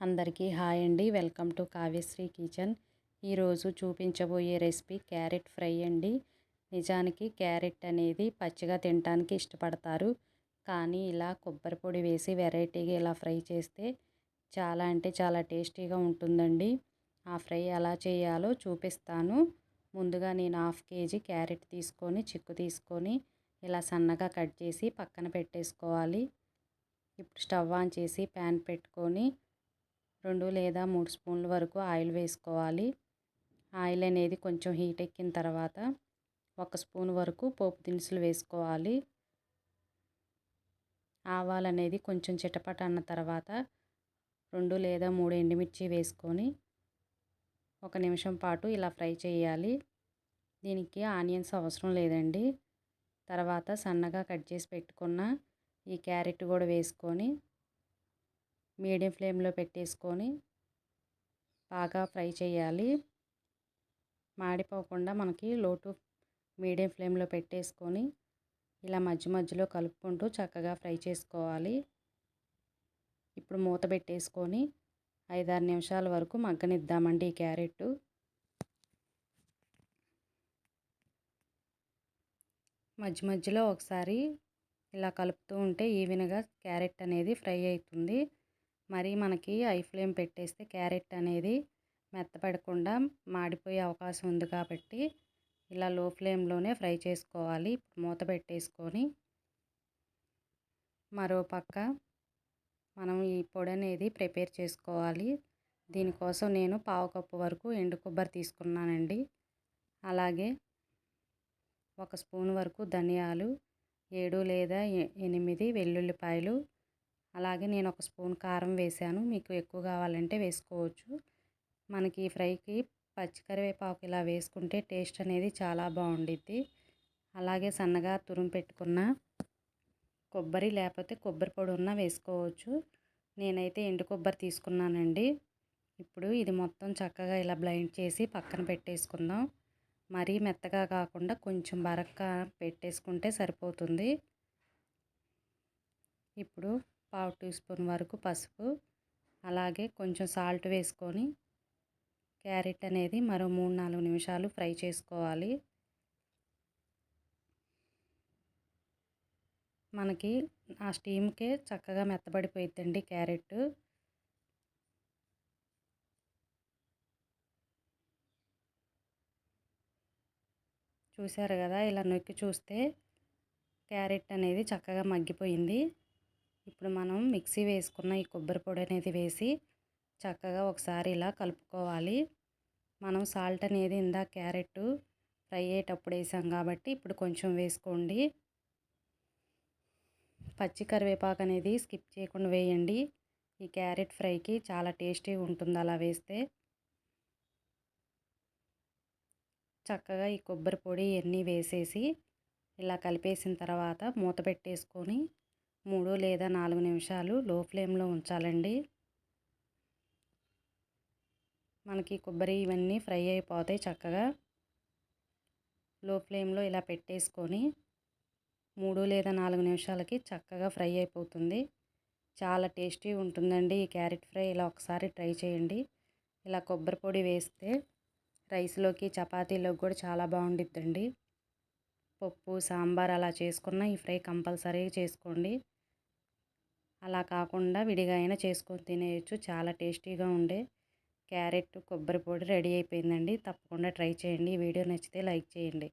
అందరికీ హాయ్ అండి. Welcome to Kavyasri kitchen. ఈరోజు చూపించబోయే రెసిపీ క్యారెట్ ఫ్రై అండి. నిజానికి క్యారెట్ అనేది పచ్చిగా తినడానికి ఇష్టపడతారు. కానీ ఇలా కొబ్బరి పొడి వేసి వెరైటీగా ఇలా ఫ్రై చేస్తే చాలా అంటే చాలా టేస్టీగా ఉంటుందండి. ఆ ఫ్రై ఎలా చేయాలో చూపిస్తాను. ముందుగా నేను 1/2 kg క్యారెట్ తీసుకొని చిక్కు తీసుకొని ఇలా సన్నగా కట్ చేసి పక్కన పెట్టేసుకోవాలి. ఇప్పుడు స్టవ్ ఆన్ చేసి ప్యాన్ పెట్టుకొని 2 లేదా 3 స్పూన్ల వరకు ఆయిల్ వేసుకోవాలి. ఆయిల్ అనేది కొంచెం హీట్ ఎక్కిన తర్వాత 1 స్పూన్ వరకు పోపు దినుసులు వేసుకోవాలి. ఆవాలు అనేది కొంచెం చిటపట అన్న తర్వాత 2 లేదా 3 ఎండుమిర్చి వేసుకొని 1 నిమిషం పాటు ఇలా ఫ్రై చేయాలి. దీనికి ఆనియన్స్ అవసరం లేదండి. తర్వాత సన్నగా కట్ చేసి పెట్టుకున్న ఈ క్యారెట్ కూడా వేసుకొని మీడియం ఫ్లేమ్లో పెట్టేసుకొని బాగా ఫ్రై చేయాలి. మాడిపోకుండా మనకి లో టు మీడియం ఫ్లేమ్లో పెట్టేసుకొని ఇలా మధ్య మధ్యలో కలుపుకుంటూ చక్కగా ఫ్రై చేసుకోవాలి. ఇప్పుడు మూత పెట్టేసుకొని 5-6 నిమిషాల వరకు మగ్గనిద్దామండి ఈ క్యారెట్. మధ్య మధ్యలో ఒకసారి ఇలా కలుపుతూ ఉంటే ఈవెన్గా క్యారెట్ అనేది ఫ్రై అవుతుంది. మరి మనకి హై ఫ్లేమ్ పెట్టేస్తే క్యారెట్ అనేది మెత్తపడకుండా మాడిపోయే అవకాశం ఉంది కాబట్టి ఇలా లో ఫ్లేమ్లోనే ఫ్రై చేసుకోవాలి. మూత పెట్టేసుకొని మరో పక్క మనం ఈ పొడి అనేది ప్రిపేర్ చేసుకోవాలి. దీనికోసం నేను 1/2 కప్పు వరకు ఎండు కొబ్బరి తీసుకున్నానండి. అలాగే 1 స్పూన్ వరకు ధనియాలు, 7 లేదా 8 వెల్లుల్లిపాయలు, అలాగే నేను 1 స్పూన్ కారం వేసాను. మీకు ఎక్కువ కావాలంటే వేసుకోవచ్చు. మనకి ఈ ఫ్రైకి పచ్చి కరివేపాకు ఇలా వేసుకుంటే టేస్ట్ అనేది చాలా బాగుండిద్ది. అలాగే సన్నగా తురుము పెట్టుకున్న కొబ్బరి లేకపోతే కొబ్బరి పొడి ఉన్నా వేసుకోవచ్చు. నేనైతే ఎండు కొబ్బరి తీసుకున్నానండి. ఇప్పుడు ఇది మొత్తం చక్కగా ఇలా బ్లెండ్ చేసి పక్కన పెట్టేసుకుందాం. మరీ మెత్తగా కాకుండా కొంచెం బరక్గా పెట్టేసుకుంటే సరిపోతుంది. ఇప్పుడు 1/2 టీ స్పూన్ వరకు పసుపు, అలాగే కొంచెం సాల్ట్ వేసుకొని క్యారెట్ అనేది మరో 3-4 నిమిషాలు ఫ్రై చేసుకోవాలి. మనకి ఆ స్టీమ్కే చక్కగా మెత్తబడిపోయిద్దండి క్యారెట్. చూసారు కదా, ఇలా నొక్కి చూస్తే క్యారెట్ అనేది చక్కగా మగ్గిపోయింది. ఇప్పుడు మనం మిక్సీ వేసుకున్న ఈ కొబ్బరి పొడి అనేది వేసి చక్కగా ఒకసారి ఇలా కలుపుకోవాలి. మనం సాల్ట్ అనేది ఇందాక క్యారెట్ ఫ్రై అయ్యేటప్పుడు వేసాం కాబట్టి ఇప్పుడు కొంచెం వేసుకోండి. పచ్చి కరివేపాకు అనేది స్కిప్ చేయకుండా వేయండి. ఈ క్యారెట్ ఫ్రైకి చాలా టేస్టీగా ఉంటుంది అలా వేస్తే. చక్కగా ఈ కొబ్బరి పొడి ఇవన్నీ వేసేసి ఇలా కలిపేసిన తర్వాత మూత పెట్టేసుకొని 3 లేదా 4 నిమిషాలు లో ఫ్లేమ్లో ఉంచాలండి. మనకి కొబ్బరి ఇవన్నీ ఫ్రై అయిపోతాయి. చక్కగా లో ఫ్లేమ్లో ఇలా పెట్టేసుకొని 3 లేదా 4 నిమిషాలకి చక్కగా ఫ్రై అయిపోతుంది. చాలా టేస్టీ ఉంటుందండి ఈ క్యారెట్ ఫ్రై. ఇలా ఒకసారి ట్రై చేయండి. ఇలా కొబ్బరి పొడి వేస్తే రైస్లోకి చపాతీలోకి కూడా చాలా బాగుండిద్దండి. పప్పు సాంబార్ అలా చేసుకున్న ఈ ఫ్రై కంపల్సరీగా చేసుకోండి. అలా కాకుండా విడిగా అయినా చేసుకొని తినేయచ్చు. చాలా టేస్టీగా ఉండే క్యారెట్ కొబ్బరి పొడి రెడీ అయిపోయిందండి. తప్పకుండా ట్రై చేయండి. ఈ వీడియో నచ్చితే లైక్ చేయండి.